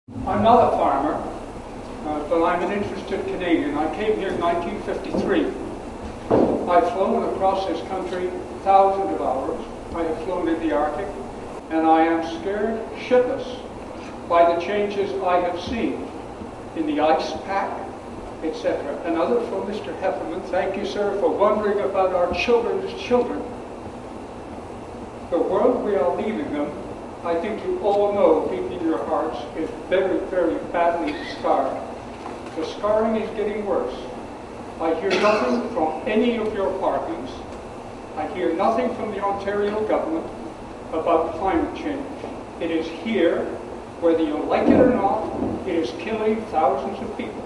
I'm not a farmer, but I'm an interested Canadian. I came here in 1953. I've flown across this country thousands of hours. I have flown in the Arctic, and I am scared shitless by the changes I have seen in the ice pack, etc. Another from Mr. Heffernan. Thank you, sir, for wondering about our children's children. The world we are leaving them, I think you all know deep in your hearts, is very, very badly scarred. The scarring is getting worse. I hear nothing from any of your parties. I hear nothing from the Ontario government about climate change. It is here, whether you like it or not, it is killing thousands of people.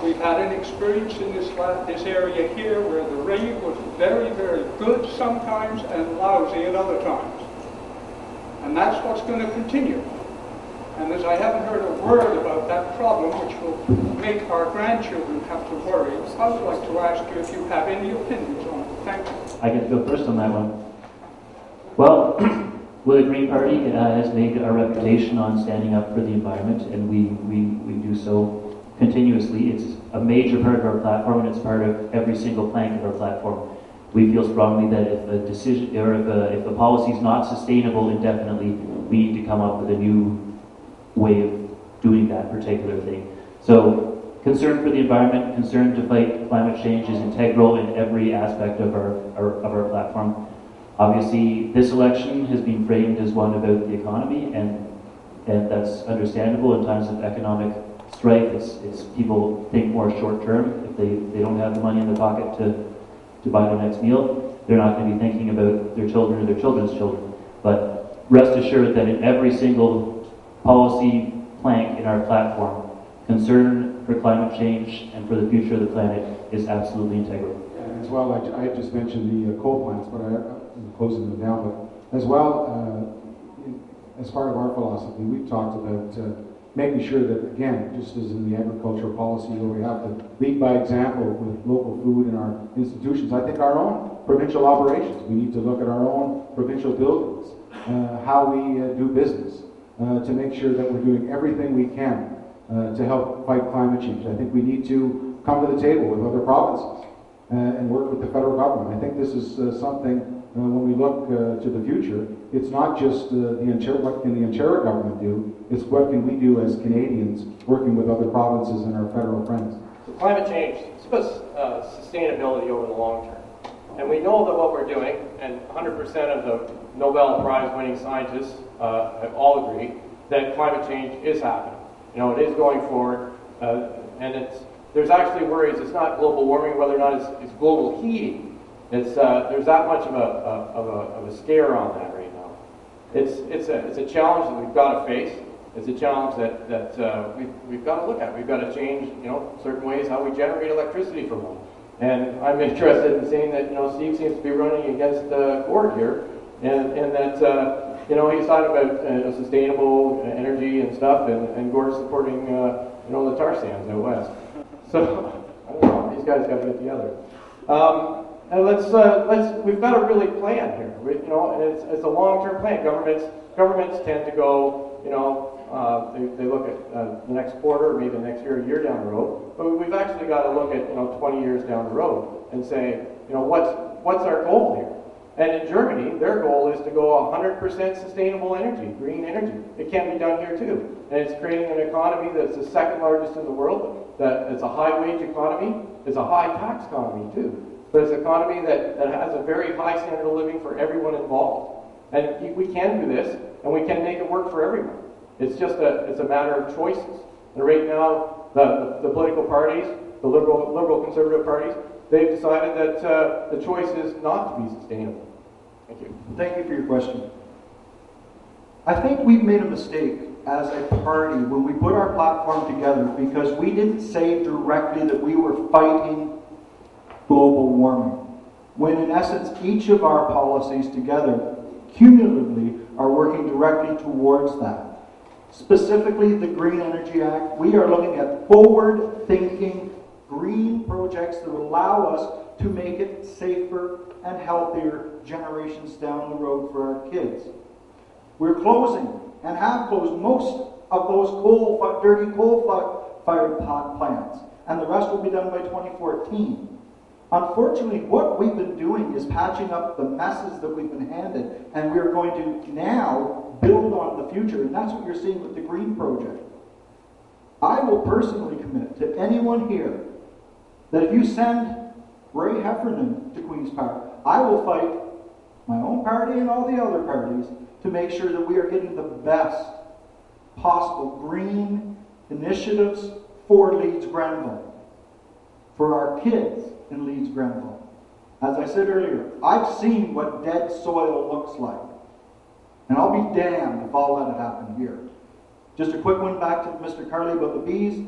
We've had an experience in this area here where the rain was very, very good sometimes and lousy at other times. And that's what's going to continue. And as I haven't heard a word about that problem, which will make our grandchildren have to worry, I would like to ask you if you have any opinions on it. Thank you. I can go first on that one. Well, the Green Party has made a reputation on standing up for the environment, and we do so continuously. It's a major part of our platform, and it's part of every single plank of our platform. We feel strongly that if a decision or if a policy is not sustainable indefinitely, we need to come up with a new way of doing that particular thing. So, concern for the environment, concern to fight climate change is integral in every aspect of our platform. Obviously, this election has been framed as one about the economy, and that's understandable in times of economic strife. It's people think more short term. If they don't have the money in their pocket to buy their next meal, they're not going to be thinking about their children or their children's children. But rest assured that in every single policy plank in our platform, concern for climate change and for the future of the planet is absolutely integral. As well, I just mentioned the coal plants, but I'm closing them down. But as well, as part of our philosophy, we've talked about making sure that, again, just as in the agricultural policy where we have to lead by example with local food in our institutions, I think our own provincial operations, we need to look at our own provincial buildings, how we do business, to make sure that we're doing everything we can to help fight climate change. I think we need to come to the table with other provinces and work with the federal government. I think this is something, when we look to the future, it's not just what can the Ontario government do, it's what can we do as Canadians working with other provinces and our federal friends. So climate change, it's about sustainability over the long term. And we know that what we're doing, and 100% of the Nobel Prize winning scientists all agree, that climate change is happening. You know, it is going forward, and there's actually worries. It's not global warming, whether or not it's global heating. There's that much of a scare on that right now. It's a challenge that we've got to face. It's a challenge that we've got to look at. We've got to change, certain ways how we generate electricity from them. And I'm interested in seeing that, Steve seems to be running against Gord here, and that he's talking about sustainable energy and stuff, and Gord's supporting the tar sands out west. So I don't know. These guys got to get together. And we've got to really plan here. And it's a long-term plan. Governments tend to go, they look at the next quarter, or maybe the next year, a year down the road. But we've actually got to look at 20 years down the road and say, what's our goal here? And in Germany, their goal is to go 100% sustainable energy, green energy. It can be done here too. And it's creating an economy that's the second largest in the world. That it's a high-wage economy. It's a high-tax economy too. But it's an economy that has a very high standard of living for everyone involved. And we can do this, and we can make it work for everyone. It's just it's a matter of choices. And right now, the political parties, the liberal conservative parties, they've decided that the choice is not to be sustainable. Thank you. Thank you for your question. I think we've made a mistake as a party when we put our platform together because we didn't say directly that we were fighting global warming, when in essence each of our policies together cumulatively are working directly towards that. Specifically the Green Energy Act, we are looking at forward-thinking green projects that will allow us to make it safer and healthier generations down the road for our kids. We're closing and have closed most of those dirty coal-fired plants, and the rest will be done by 2014. Unfortunately, what we've been doing is patching up the messes that we've been handed, and we're going to now build on the future, and that's what you're seeing with the Green Project. I will personally commit to anyone here that if you send Ray Heffernan to Queen's Park, I will fight my own party and all the other parties to make sure that we are getting the best possible green initiatives for Leeds Grenville, for our kids in Leeds Grenville. As I said earlier, I've seen what dead soil looks like, and I'll be damned if all that had happened here. Just a quick one back to Mr. Carley about the bees.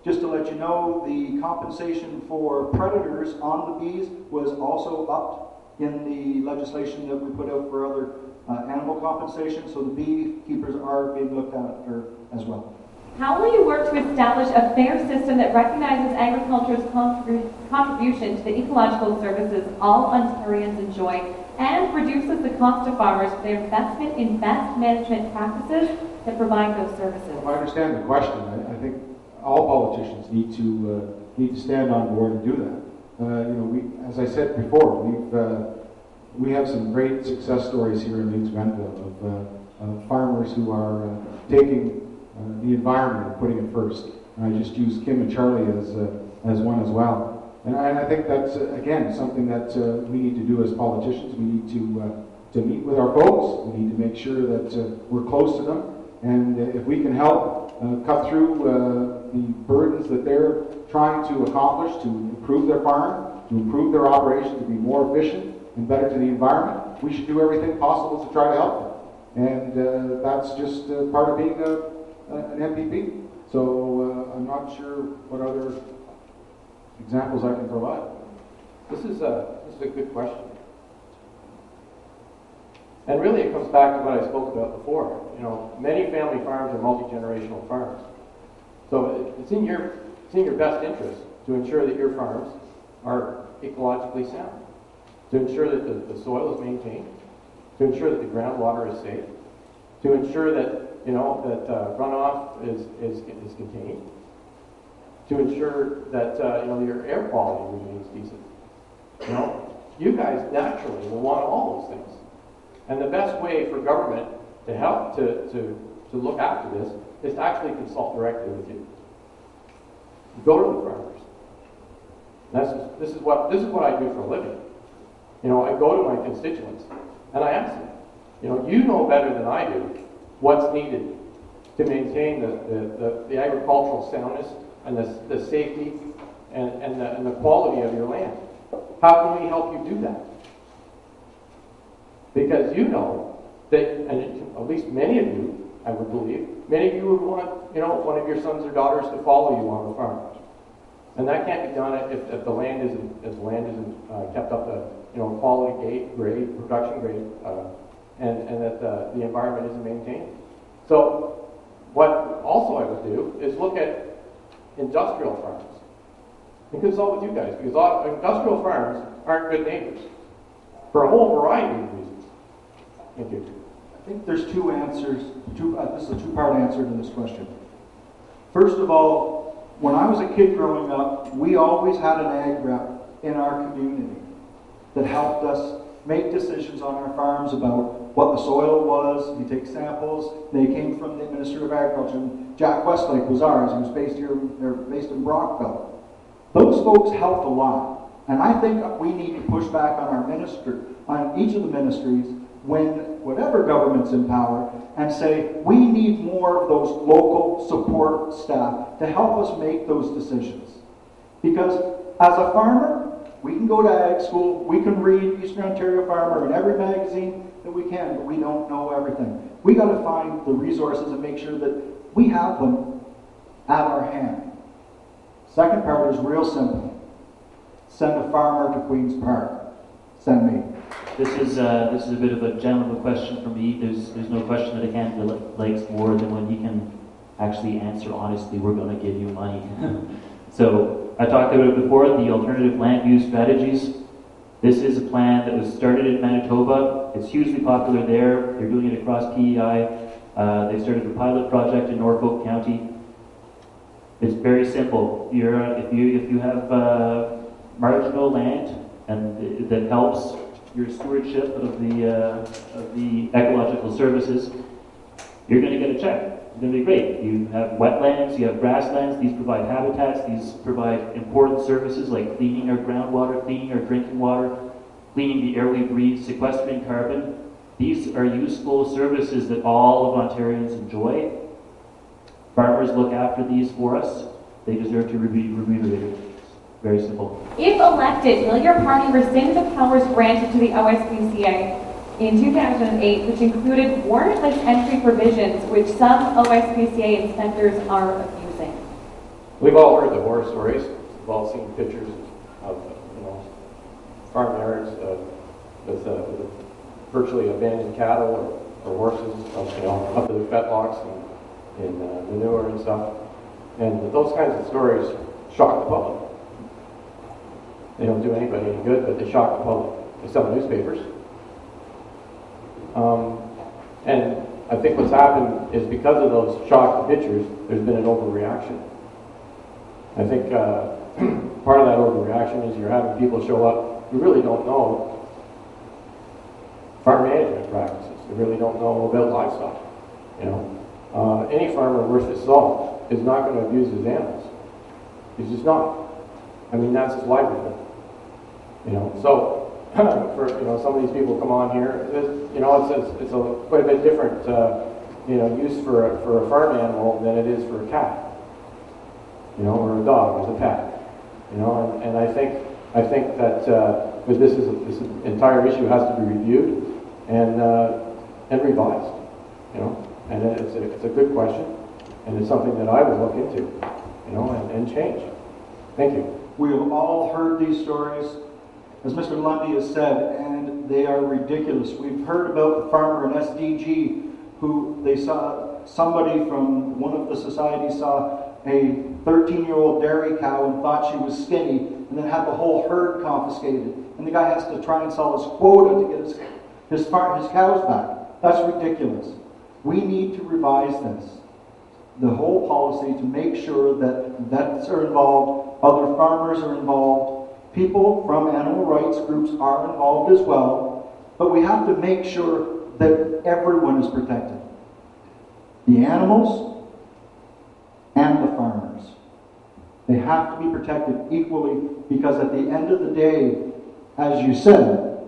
Just to let you know, the compensation for predators on the bees was also upped in the legislation that we put out for other animal compensation, so the beekeepers are being looked after as well. How will you work to establish a fair system that recognizes agriculture's contribution to the ecological services all Ontarians enjoy and reduces the cost to farmers for their investment in best management practices that provide those services? Well, I understand the question. I think all politicians need to stand on board and do that. As I said before, we have some great success stories here in Leeds Grenville of farmers who are taking the environment and putting it first. And I just use Kim and Charlie as one as well. And I think that's again something that we need to do as politicians. We need to meet with our folks. We need to make sure that we're close to them. And if we can help cut through the burdens that they're trying to accomplish to improve their farm, to improve their operation, to be more efficient and better to the environment, we should do everything possible to try to help them. And that's just part of being an MPP. So I'm not sure what other examples I can provide. This is a good question. And really it comes back to what I spoke about before. Many family farms are multi-generational farms. So it's in your best interest to ensure that your farms are ecologically sound, to ensure that the soil is maintained, to ensure that the groundwater is safe, to ensure that runoff is contained, to ensure that your air quality remains decent. You guys naturally will want all those things. And the best way for government to help to look after this is to actually consult directly with you. Go to the farmers. This is what I do for a living. I go to my constituents and I ask them. You know better than I do what's needed to maintain the agricultural soundness and the safety and the quality of your land. How can we help you do that? Because you know that, and at least many of you, I would believe, many of you would want, one of your sons or daughters to follow you on the farm. And that can't be done if the land isn't kept up to, quality grade, production grade, and that the environment isn't maintained. So what also I would do is look at industrial farms. And consult with you guys, because industrial farms aren't good neighbors for a whole variety of reasons. Thank you. I think there's two answers. This is a two-part answer to this question. First of all, when I was a kid growing up, we always had an ag rep in our community that helped us make decisions on our farms about what the soil was. We take samples. They came from the Ministry of Agriculture. And Jack Westlake was ours. He was based here. They're based in Brockville. Those folks helped a lot, and I think we need to push back on our ministry, on each of the ministries, when whatever government's in power, and say we need more of those local support staff to help us make those decisions. Because as a farmer, we can go to ag school, we can read Eastern Ontario Farmer in every magazine that we can, but we don't know everything. We got to find the resources and make sure that we have them at our hand. Second part is real simple. Send a farmer to Queen's Park. Send me. This is a bit of a general question for me. There's no question that a candidate likes more than when he can actually answer honestly, we're going to give you money. So I talked about it before, the alternative land use strategies. This is a plan that was started in Manitoba. It's hugely popular there. They're doing it across PEI. They started a pilot project in Norfolk County. It's very simple. If you have marginal land and that helps your stewardship of the ecological services, you're going to get a check. It's going to be great. You have wetlands, you have grasslands. These provide habitats. These provide important services like cleaning our groundwater, cleaning our drinking water, cleaning the air we breathe, sequestering carbon. These are useful services that all of Ontarians enjoy. Farmers look after these for us. They deserve to be remunerated. Very simple. If elected, will your party rescind the powers granted to the OSPCA in 2008, which included warrantless entry provisions, which some OSPCA inspectors are abusing? We've all heard the horror stories. We've all seen pictures of farm yards with virtually abandoned cattle or horses up to their fetlocks and manure and stuff. And those kinds of stories shock the public. They don't do anybody any good, but they shock the public. They sell newspapers. And I think what's happened is because of those shocked pictures, there's been an overreaction. I think part of that overreaction is you're having people show up who really don't know farm management practices. They really don't know about livestock. Any farmer worth his salt is not going to abuse his animals. He's just not. I mean, that's his livelihood. So for some of these people come on here, it's a quite a bit different use for a farm animal than it is for a cat, or a dog as a pet, and I think that this entire issue has to be reviewed and revised, and it's a good question, and it's something that I would look into, and change. Thank you. We have all heard these stories, as Mr. Lundy has said, and they are ridiculous. We've heard about the farmer in SDG who they saw somebody from one of the societies saw a 13-year-old dairy cow and thought she was skinny and then had the whole herd confiscated. And the guy has to try and sell his quota to get his cows back. That's ridiculous. We need to revise this, the whole policy, to make sure that vets are involved, other farmers are involved, people from animal rights groups are involved as well, but we have to make sure that everyone is protected. The animals and the farmers. They have to be protected equally, because at the end of the day, as you said,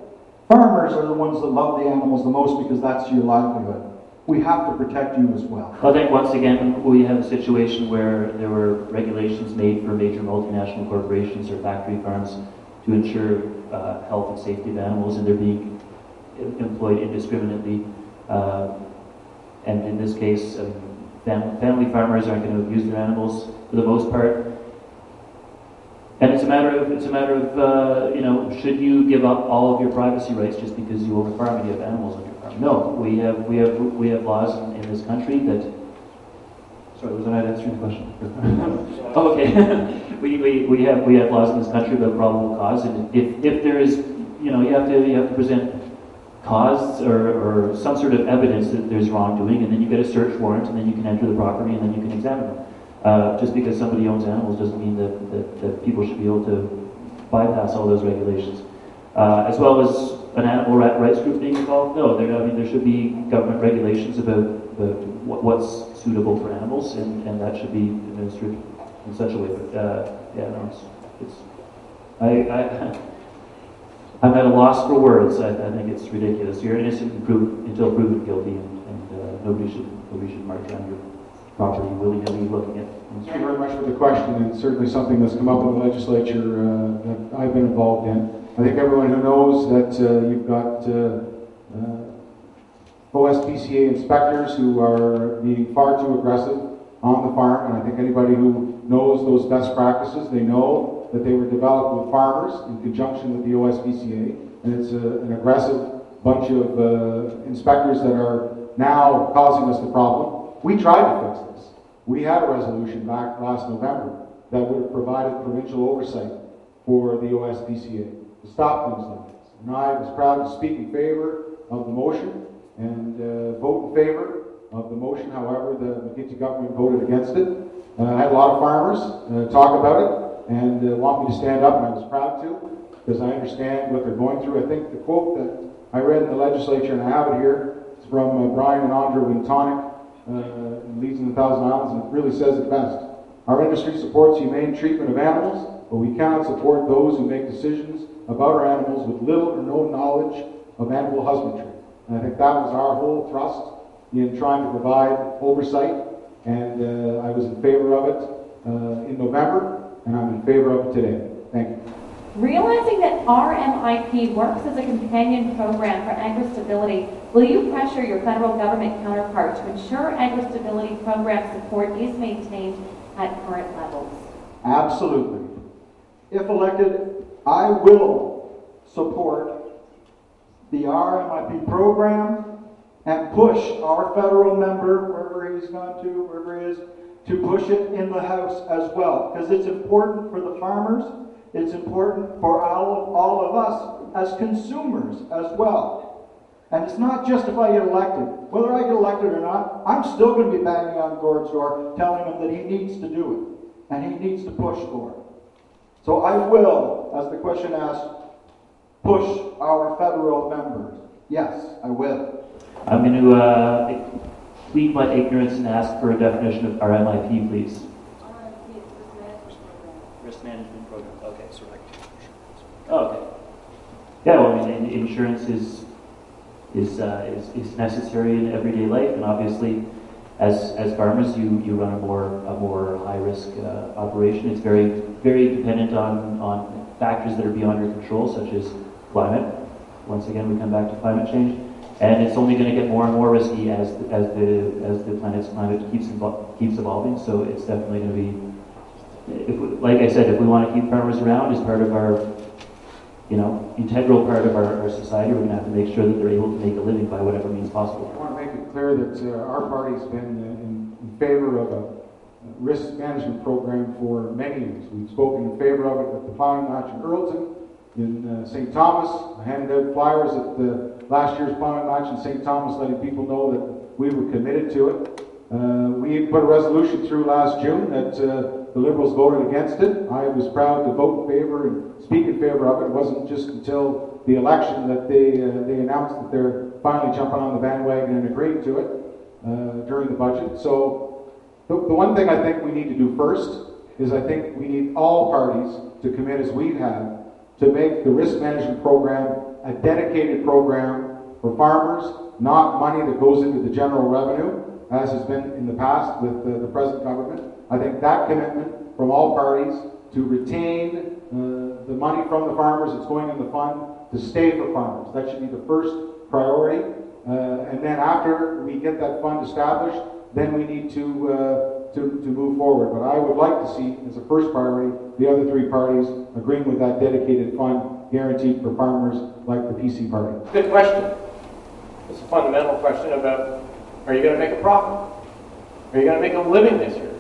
farmers are the ones that love the animals the most because that's your livelihood. We have to protect you as well. I think once again we have a situation where there were regulations made for major multinational corporations or factory farms to ensure health and safety of animals, and they're being employed indiscriminately. And in this case, family farmers aren't going to abuse their animals for the most part. And it's a matter of should you give up all of your privacy rights just because you own a farm and you have animals on your farm? No, we have laws in this country that. Sorry, was I not answering the question? Oh, okay. we have laws in this country about probable cause, and if there is, you have to present cause or some sort of evidence that there's wrongdoing, and then you get a search warrant, and then you can enter the property, and then you can examine them. Just because somebody owns animals doesn't mean that people should be able to bypass all those regulations. As well as an animal rights group being involved, no, there should be government regulations about what's suitable for animals, and that should be administered in such a way. But I'm at a loss for words. I think it's ridiculous. You're innocent until proven guilty, and nobody should march on your property willy-nilly looking at. Thank you very much for the question, and certainly something that's come up in the legislature that I've been involved in. I think everyone who knows that you've got OSPCA inspectors who are being far too aggressive on the farm, and I think anybody who knows those best practices, they know that they were developed with farmers in conjunction with the OSPCA, and it's an aggressive bunch of inspectors that are now causing us the problem. We tried to fix this. We had a resolution back last November that would have provided provincial oversight for the OSPCA to stop things like this. And I was proud to speak in favor of the motion and vote in favor of the motion. However, the McGinty government voted against it. I had a lot of farmers talk about it and want me to stand up, and I was proud to, because I understand what they're going through. I think the quote that I read in the legislature, and I have it here, is from Brian and Andra Wintonic, in Leeds and the Thousand Islands, and it really says it best. Our industry supports humane treatment of animals, but we cannot support those who make decisions about our animals with little or no knowledge of animal husbandry. And I think that was our whole thrust in trying to provide oversight, and I was in favor of it in November, and I'm in favor of it today. Thank you. Realizing that RMIP works as a companion program for agri-stability, will you pressure your federal government counterpart to ensure agri-stability program support is maintained at current levels? Absolutely. If elected, I will support the RMIP program and push our federal member, wherever he's gone to, wherever he is, to push it in the House as well. Because it's important for the farmers, it's important for all of us as consumers as well. And it's not just if I get elected. Whether I get elected or not, I'm still going to be banging on Gord's door, telling him that he needs to do it, and he needs to push for it. So I will, as the question asks, push our federal members. Yes, I will. I'm going to plead my ignorance and ask for a definition of RMIP, please. Risk management program. Okay, so oh, okay. Yeah, well, I mean, insurance is necessary in everyday life, and obviously, as farmers, you run a more high risk operation. It's very dependent on factors that are beyond your control, such as climate. Once again, we come back to climate change, and it's only going to get more and more risky as the planet's climate keeps evolving. So it's definitely going to be. Like I said, if we want to keep farmers around as part of our, integral part of our society, we're going to have to make sure that they're able to make a living by whatever means possible. I want to make it clear that our party's been in favor of a risk management program for many years. We've spoken in favor of it at the plowing match in Earlton, in St. Thomas. I handed out flyers at the last year's plowing match in St. Thomas, letting people know that we were committed to it. We put a resolution through last June that the Liberals voted against it. I was proud to vote in favor and speak in favor of it. It wasn't just until the election that they announced that they're finally jumping on the bandwagon and agreeing to it during the budget. So the one thing I think we need to do first is I think we need all parties to commit, as we have, to make the risk management program a dedicated program for farmers, not money that goes into the general revenue, as has been in the past with the present government. I think that commitment from all parties to retain the money from the farmers that's going in the fund to stay for farmers. That should be the first priority. And then after we get that fund established, then we need to move forward. But I would like to see, as a first priority, the other three parties agreeing with that dedicated fund guaranteed for farmers like the PC party. Good question. It's a fundamental question about, are you going to make a profit? Are you going to make a living this year?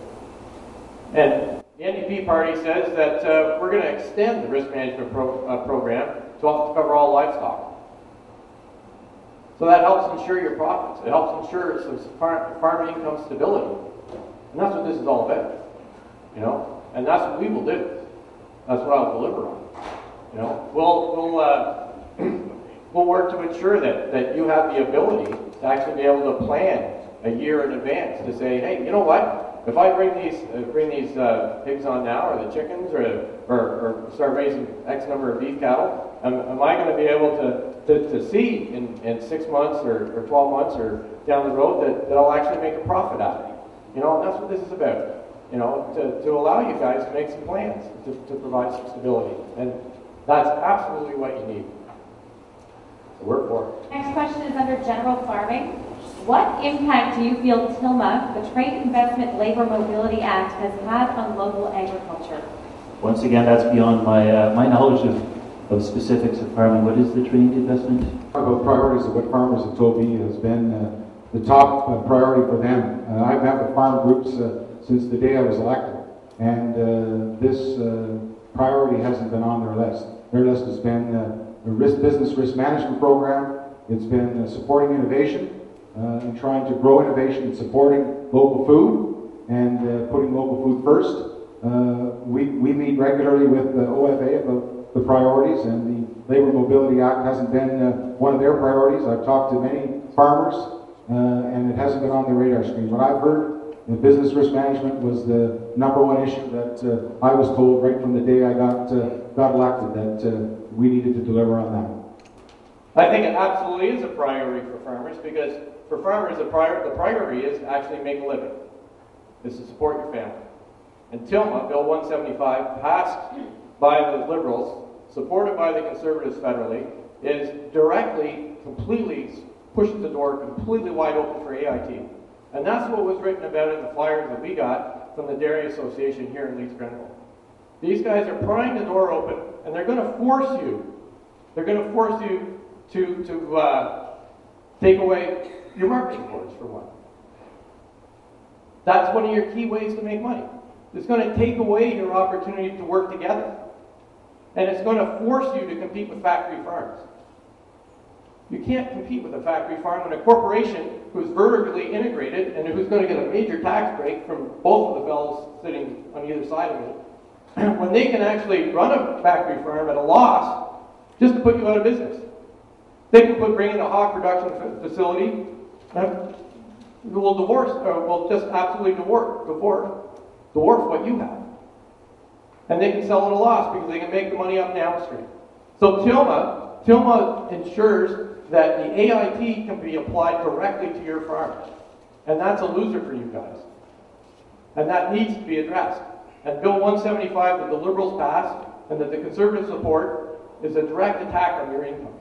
And the NDP party says that we're going to extend the risk management program to also cover all livestock. So that helps ensure your profits. It helps ensure some farm income stability. And that's what this is all about. And that's what we will do. That's what I'll deliver on. We'll work to ensure that you have the ability to actually be able to plan a year in advance to say, hey, you know what? If I bring these pigs on now, or the chickens, or start raising X number of beef cattle, am I going to be able to see in 6 months or 12 months or down the road that I'll actually make a profit out of it? And that's what this is about. To allow you guys to make some plans to provide some stability, and that's absolutely what you need. So work for it. Next question is under general farming. What impact do you feel TILMA, the Trade Investment Labor Mobility Act, has had on local agriculture? Once again, that's beyond my knowledge of specifics of farming. What is the trade investment? About priorities of what farmers have told me has been the top priority for them. I've met with farm groups since the day I was elected, and this priority hasn't been on their list. Their list has been the business risk management program. It's been supporting innovation. in trying to grow innovation and supporting local food and putting local food first. We meet regularly with the OFA about the priorities, and the Labour Mobility Act hasn't been one of their priorities. I've talked to many farmers, and it hasn't been on their radar screen. What I've heard, business risk management was the #1 issue that I was told right from the day I got elected that we needed to deliver on that. I think it absolutely is a priority for farmers, because for farmers the priority is to actually make a living, is to support your family. And Tilma, Bill 175, passed by the Liberals, supported by the Conservatives federally, is directly, completely pushes the door completely wide open for AIT. And that's what was written about in the flyers that we got from the Dairy Association here in Leeds, Grenville. These guys are prying the door open, and they're going to force you. They're going to force you to take away your marketing boards, for one. That's one of your key ways to make money. It's going to take away your opportunity to work together. And it's going to force you to compete with factory farms. You can't compete with a factory farm when a corporation who's vertically integrated and who's going to get a major tax break from both of the fellows sitting on either side of it, when they can actually run a factory farm at a loss just to put you out of business. They can bring in a hog production facility and will just absolutely dwarf what you have. And they can sell at a loss because they can make the money up downstream. So Tilma ensures that the AIT can be applied directly to your farmers. And that's a loser for you guys. And that needs to be addressed. And Bill 175 that the Liberals passed and that the Conservatives support is a direct attack on your income.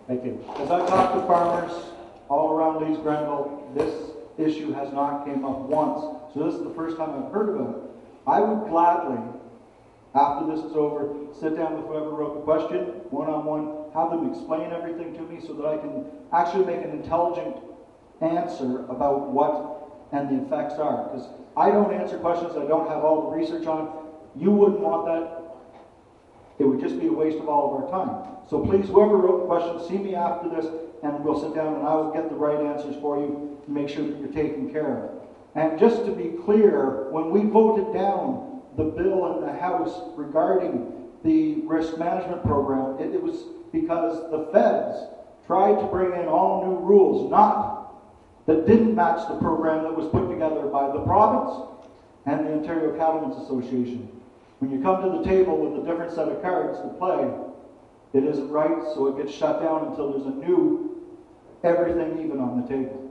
Thank you. As I talk to farmers all around Leeds, Grenville, this issue has not came up once. So this is the first time I've heard about it. I would gladly, after this is over, sit down with whoever wrote the question, one-on-one, have them explain everything to me so that I can actually make an intelligent answer about what and the effects are. Because I don't answer questions I don't have all the research on. You wouldn't want that. It would just be a waste of all of our time. So please, whoever wrote the question, see me after this, and we'll sit down and I will get the right answers for you to make sure that you're taken care of. And just to be clear, when we voted down the bill in the House regarding the risk management program, it was because the feds tried to bring in all new rules, that didn't match the program that was put together by the province and the Ontario Cattlemen's Association. When you come to the table with a different set of cards to play, it isn't right, so it gets shut down until there's a new everything even on the table.